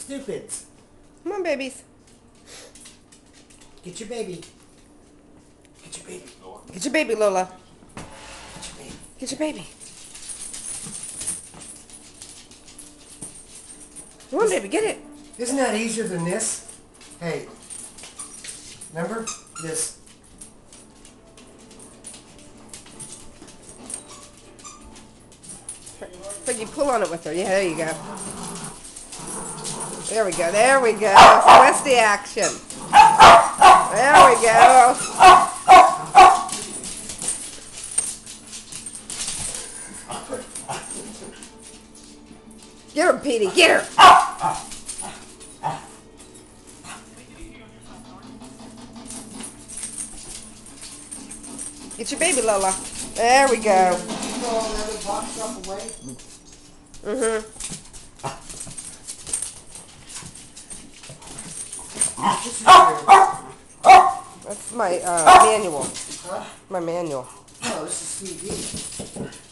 Stupids. Come on, babies. Get your baby. Get your baby. Get your baby, Lola. Get your baby. Get your baby. Come on, baby, get it. Isn't that easier than this? Hey, remember this? So you pull on it with her. Yeah, there you go. There we go. There we go. So that's the action. There we go. Get her, Petey. Get her. Get your baby, Lola. There we go. That's my manual. Huh? My manual. Oh, this is TV.